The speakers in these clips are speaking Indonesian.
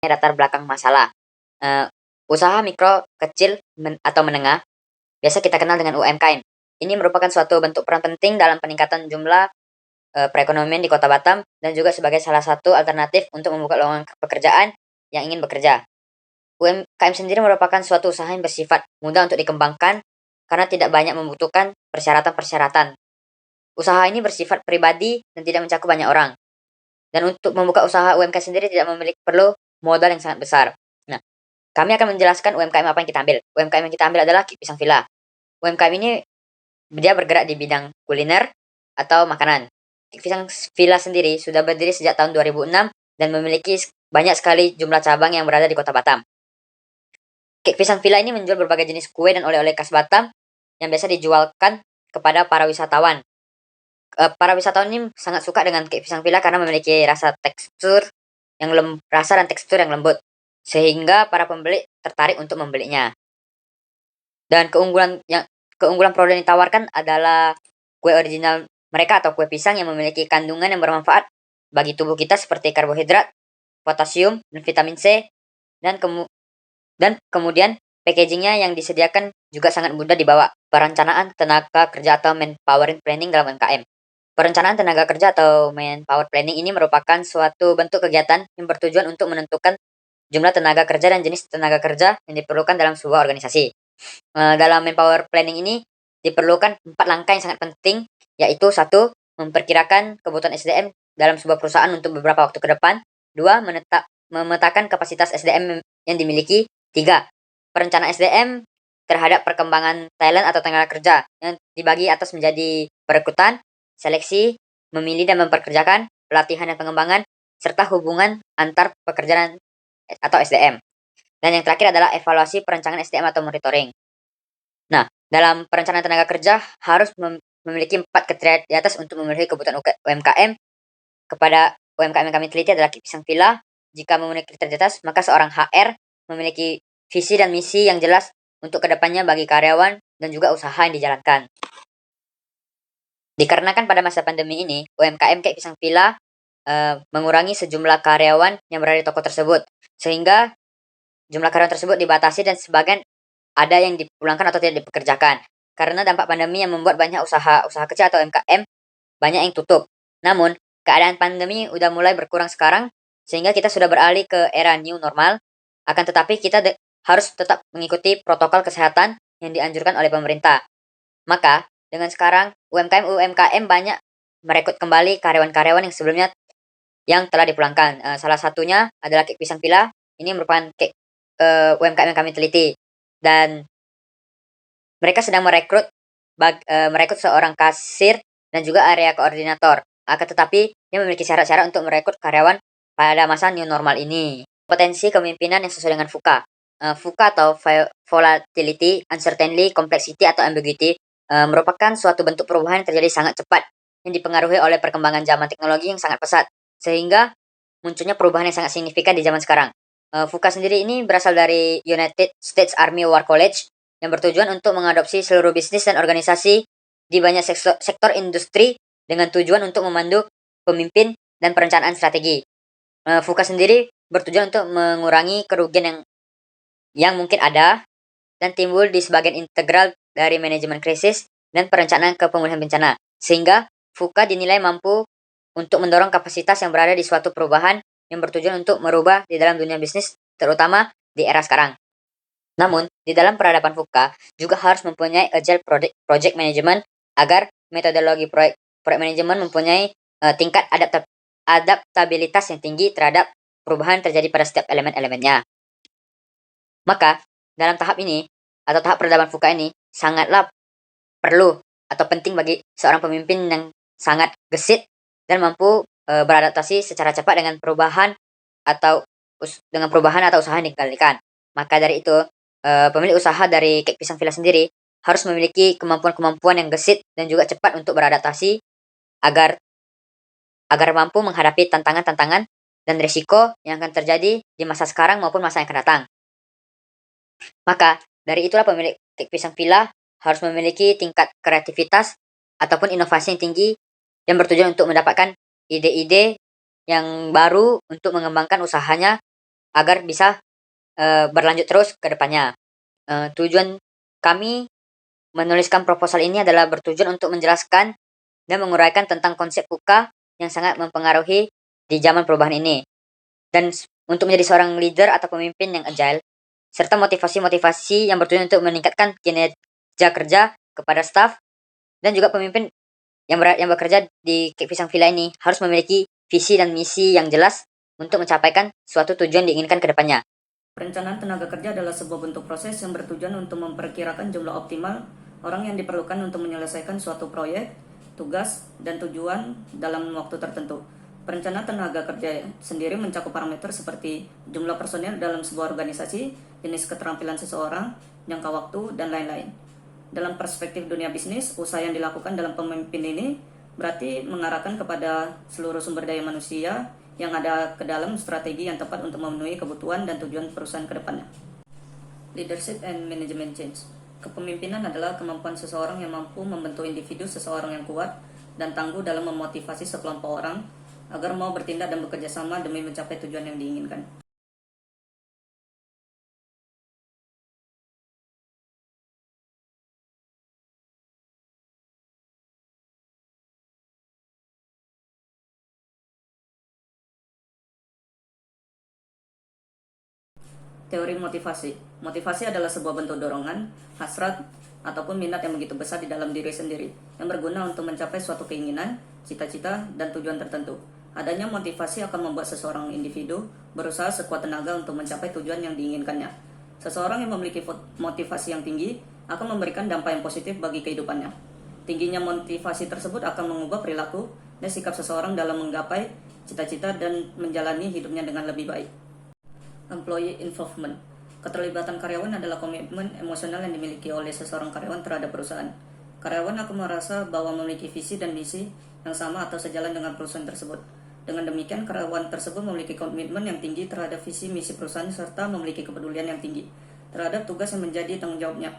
sebagai latar belakang masalah. Eh, Usaha mikro, kecil, atau menengah, biasa kita kenal dengan UMKM. Ini merupakan suatu bentuk peran penting dalam peningkatan jumlah perekonomian di Kota Batam dan juga sebagai salah satu alternatif untuk membuka lowongan pekerjaan yang ingin bekerja. UMKM sendiri merupakan suatu usaha yang bersifat mudah untuk dikembangkan karena tidak banyak membutuhkan persyaratan-persyaratan. Usaha ini bersifat pribadi dan tidak mencakup banyak orang. Dan untuk membuka usaha UMKM sendiri tidak memiliki perlu modal yang sangat besar. Nah, kami akan menjelaskan UMKM apa yang kita ambil. UMKM yang kita ambil adalah Kik Pisang Villa. UMKM ini dia bergerak di bidang kuliner atau makanan. Kik Pisang Villa sendiri sudah berdiri sejak tahun 2006 dan memiliki banyak sekali jumlah cabang yang berada di Kota Batam. Kik Pisang Villa ini menjual berbagai jenis kue dan oleh-oleh khas Batam yang biasa dijualkan kepada para wisatawan. Para wisatawan ini sangat suka dengan Kik Pisang Villa karena memiliki rasa dan tekstur yang lembut, sehingga para pembeli tertarik untuk membelinya. Dan keunggulan produk yang ditawarkan adalah kue original mereka atau kue pisang yang memiliki kandungan yang bermanfaat bagi tubuh kita seperti karbohidrat, potasium, dan vitamin C, dan kemudian packagingnya yang disediakan juga sangat mudah dibawa. Perencanaan tenaga kerja atau manpower planning dalam UMKM. Perencanaan tenaga kerja atau manpower planning ini merupakan suatu bentuk kegiatan yang bertujuan untuk menentukan jumlah tenaga kerja dan jenis tenaga kerja yang diperlukan dalam sebuah organisasi. Dalam manpower planning ini diperlukan 4 langkah yang sangat penting, yaitu 1. Memperkirakan kebutuhan SDM dalam sebuah perusahaan untuk beberapa waktu ke depan. 2. Memetakan kapasitas SDM yang dimiliki. 3. Perencanaan SDM terhadap perkembangan talent atau tenaga kerja yang dibagi atas menjadi perekrutan, seleksi, memilih dan memperkerjakan, pelatihan dan pengembangan, serta hubungan antar pekerjaan atau SDM. Dan yang terakhir adalah evaluasi perencanaan SDM atau monitoring. Nah, dalam perencanaan tenaga kerja harus memiliki 4 kriteria di atas untuk memenuhi kebutuhan UMKM. Kepada UMKM yang kami teliti adalah Kik Pisang Villa. Jika memenuhi kriteria di atas, maka seorang HR memiliki visi dan misi yang jelas untuk kedepannya bagi karyawan dan juga usaha yang dijalankan. Dikarenakan pada masa pandemi ini, UMKM Kik Pisang Villa mengurangi sejumlah karyawan yang berada di toko tersebut, sehingga jumlah karyawan tersebut dibatasi dan sebagian ada yang dipulangkan atau tidak dipekerjakan. Karena dampak pandemi yang membuat banyak usaha kecil atau UMKM banyak yang tutup. Namun, keadaan pandemi udah mulai berkurang sekarang, sehingga kita sudah beralih ke era new normal. Akan tetapi kita harus tetap mengikuti protokol kesehatan yang dianjurkan oleh pemerintah. Maka, dengan sekarang UMKM banyak merekrut kembali karyawan-karyawan yang sebelumnya yang telah dipulangkan. Salah satunya adalah Kik Pisang Villa. Ini merupakan UMKM yang kami teliti. Dan mereka sedang merekrut seorang kasir dan juga area koordinator. Akan tetapi, dia memiliki syarat-syarat untuk merekrut karyawan pada masa new normal ini. Potensi kepemimpinan yang sesuai dengan VUCA. VUCA atau Volatility, Uncertainty, Complexity, atau Ambiguity merupakan suatu bentuk perubahan yang terjadi sangat cepat yang dipengaruhi oleh perkembangan zaman teknologi yang sangat pesat, sehingga munculnya perubahan yang sangat signifikan di zaman sekarang. VUCA sendiri ini berasal dari United States Army War College yang bertujuan untuk mengadopsi seluruh bisnis dan organisasi di banyak sektor industri dengan tujuan untuk memandu pemimpin dan perencanaan strategi. VUCA sendiri bertujuan untuk mengurangi kerugian yang mungkin ada dan timbul di sebagian integral dari manajemen krisis dan perencanaan pemulihan bencana, sehingga VUCA dinilai mampu untuk mendorong kapasitas yang berada di suatu perubahan yang bertujuan untuk merubah di dalam dunia bisnis, terutama di era sekarang. Namun, di dalam peradaban VUCA juga harus mempunyai agile project management agar metodologi proyek manajemen mempunyai tingkat adaptabilitas yang tinggi terhadap perubahan terjadi pada setiap elemen-elemennya. Maka, dalam tahap ini, atau tahap peradaban VUCA ini, sangatlah perlu atau penting bagi seorang pemimpin yang sangat gesit dan mampu beradaptasi secara cepat dengan perubahan atau usaha yang dikendalikan. Maka dari itu, pemilik usaha dari Kik Pisang Villa sendiri harus memiliki kemampuan yang gesit dan juga cepat untuk beradaptasi agar mampu menghadapi tantangan-tantangan dan risiko yang akan terjadi di masa sekarang maupun masa yang akan datang. Maka, dari itulah pemilik Kik Pisang Villa harus memiliki tingkat kreativitas ataupun inovasi yang tinggi yang bertujuan untuk mendapatkan ide-ide yang baru untuk mengembangkan usahanya agar bisa berlanjut terus ke depannya. Tujuan kami menuliskan proposal ini adalah bertujuan untuk menjelaskan dan menguraikan tentang konsep VUCA yang sangat mempengaruhi di zaman perubahan ini. Dan untuk menjadi seorang leader atau pemimpin yang agile, serta motivasi-motivasi yang bertujuan untuk meningkatkan kinerja kerja kepada staf dan juga pemimpin yang bekerja di Kek Pisang Villa ini harus memiliki visi dan misi yang jelas untuk mencapaikan suatu tujuan diinginkan ke depannya. Perencanaan tenaga kerja adalah sebuah bentuk proses yang bertujuan untuk memperkirakan jumlah optimal orang yang diperlukan untuk menyelesaikan suatu proyek, tugas, dan tujuan dalam waktu tertentu. Perencanaan tenaga kerja sendiri mencakup parameter seperti jumlah personel dalam sebuah organisasi, jenis keterampilan seseorang, jangka waktu, dan lain-lain. Dalam perspektif dunia bisnis, usaha yang dilakukan dalam pemimpin ini berarti mengarahkan kepada seluruh sumber daya manusia yang ada ke dalam strategi yang tepat untuk memenuhi kebutuhan dan tujuan perusahaan ke depannya. Leadership and Management Change. Kepemimpinan adalah kemampuan seseorang yang mampu membentuk individu seseorang yang kuat dan tangguh dalam memotivasi sekelompok orang agar mau bertindak dan bekerja sama demi mencapai tujuan yang diinginkan. Teori motivasi. Motivasi adalah sebuah bentuk dorongan, hasrat, ataupun minat yang begitu besar di dalam diri sendiri, yang berguna untuk mencapai suatu keinginan, cita-cita, dan tujuan tertentu. Adanya motivasi akan membuat seseorang individu berusaha sekuat tenaga untuk mencapai tujuan yang diinginkannya. Seseorang yang memiliki motivasi yang tinggi akan memberikan dampak yang positif bagi kehidupannya. Tingginya motivasi tersebut akan mengubah perilaku dan sikap seseorang dalam menggapai cita-cita dan menjalani hidupnya dengan lebih baik. Employee involvement. Keterlibatan karyawan adalah komitmen emosional yang dimiliki oleh seseorang karyawan terhadap perusahaan. Karyawan akan merasa bahwa memiliki visi dan misi yang sama atau sejalan dengan perusahaan tersebut. Dengan demikian, karyawan tersebut memiliki komitmen yang tinggi terhadap visi misi perusahaan serta memiliki kepedulian yang tinggi terhadap tugas yang menjadi tanggung jawabnya.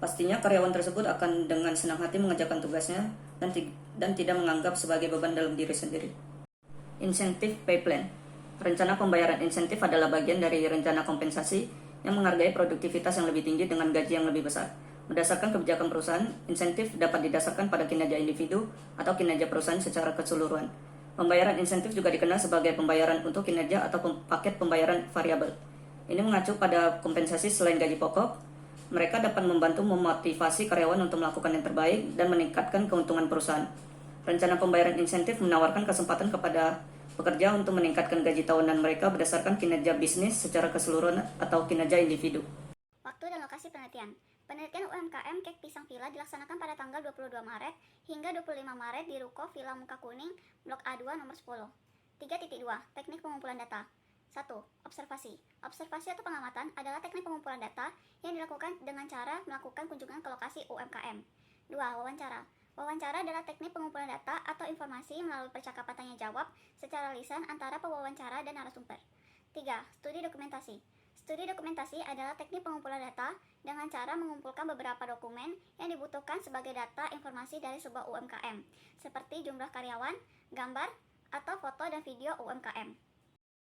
Pastinya karyawan tersebut akan dengan senang hati mengerjakan tugasnya dan tidak menganggap sebagai beban dalam diri sendiri. Incentive Pay Plan. Rencana pembayaran insentif adalah bagian dari rencana kompensasi yang menghargai produktivitas yang lebih tinggi dengan gaji yang lebih besar. Berdasarkan kebijakan perusahaan, insentif dapat didasarkan pada kinerja individu atau kinerja perusahaan secara keseluruhan. Pembayaran insentif juga dikenal sebagai pembayaran untuk kinerja atau paket pembayaran variabel. Ini mengacu pada kompensasi selain gaji pokok. Mereka dapat membantu memotivasi karyawan untuk melakukan yang terbaik dan meningkatkan keuntungan perusahaan. Rencana pembayaran insentif menawarkan kesempatan kepada pekerja untuk meningkatkan gaji tahunan mereka berdasarkan kinerja bisnis secara keseluruhan atau kinerja individu. Waktu dan lokasi penelitian. Penelitian UMKM Kek Pisang Villa dilaksanakan pada tanggal 22 Maret hingga 25 Maret di Ruko Villa Muka Kuning, Blok A2 nomor 10. 3.2. Teknik pengumpulan data. 1. Observasi. Observasi atau pengamatan adalah teknik pengumpulan data yang dilakukan dengan cara melakukan kunjungan ke lokasi UMKM. 2. Wawancara. Wawancara adalah teknik pengumpulan data atau informasi melalui percakapan tanya jawab secara lisan antara pewawancara dan narasumber. 3. Studi dokumentasi. Studi dokumentasi adalah teknik pengumpulan data dengan cara mengumpulkan beberapa dokumen yang dibutuhkan sebagai data informasi dari sebuah UMKM, seperti jumlah karyawan, gambar, atau foto dan video UMKM.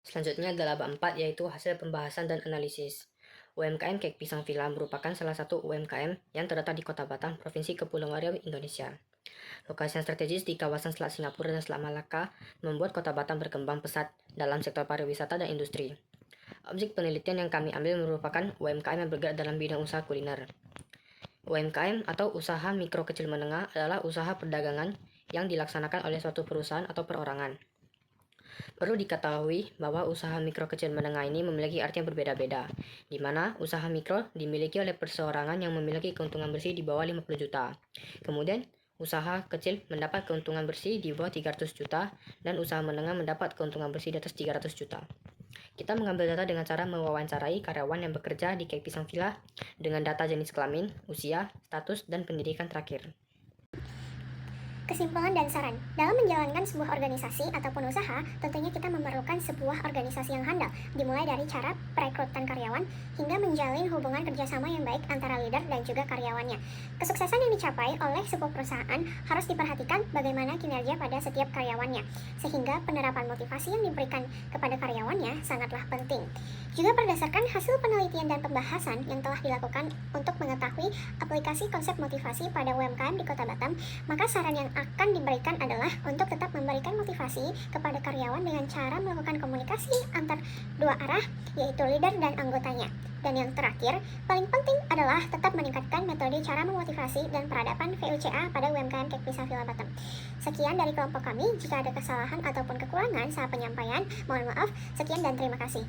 Selanjutnya adalah bab 4, yaitu hasil pembahasan dan analisis. UMKM Kek Pisang Villa merupakan salah satu UMKM yang terletak di Kota Batam, Provinsi Kepulauan Riau, Indonesia. Lokasi yang strategis di kawasan Selat Singapura dan Selat Malaka membuat Kota Batam berkembang pesat dalam sektor pariwisata dan industri. Objek penelitian yang kami ambil merupakan UMKM yang bergerak dalam bidang usaha kuliner. UMKM atau usaha mikro kecil menengah adalah usaha perdagangan yang dilaksanakan oleh suatu perusahaan atau perorangan. Perlu diketahui bahwa usaha mikro kecil menengah ini memiliki arti yang berbeda-beda, di mana usaha mikro dimiliki oleh perseorangan yang memiliki keuntungan bersih di bawah 50 juta. Kemudian, usaha kecil mendapat keuntungan bersih di bawah 300 juta, dan usaha menengah mendapat keuntungan bersih di atas 300 juta. Kita mengambil data dengan cara mewawancarai karyawan yang bekerja di Kek Pisang Villa dengan data jenis kelamin, usia, status, dan pendidikan terakhir. Kesimpulan dan saran. Dalam menjalankan sebuah organisasi ataupun usaha, tentunya kita memerlukan sebuah organisasi yang handal, dimulai dari cara perekrutan karyawan hingga menjalin hubungan kerjasama yang baik antara leader dan juga karyawannya. Kesuksesan yang dicapai oleh sebuah perusahaan harus diperhatikan bagaimana kinerja pada setiap karyawannya, sehingga penerapan motivasi yang diberikan kepada karyawannya sangatlah penting. Juga berdasarkan hasil penelitian dan pembahasan yang telah dilakukan untuk mengetahui aplikasi konsep motivasi pada UMKM di Kota Batam, maka saran yang akan diberikan adalah untuk tetap memberikan motivasi kepada karyawan dengan cara melakukan komunikasi antar dua arah, yaitu leader dan anggotanya. Dan yang terakhir, paling penting adalah tetap meningkatkan metode cara memotivasi dan peradaban VUCA pada UMKM Kek Pisang Villa Batam. Sekian dari kelompok kami, jika ada kesalahan ataupun kekurangan saat penyampaian, mohon maaf, sekian dan terima kasih.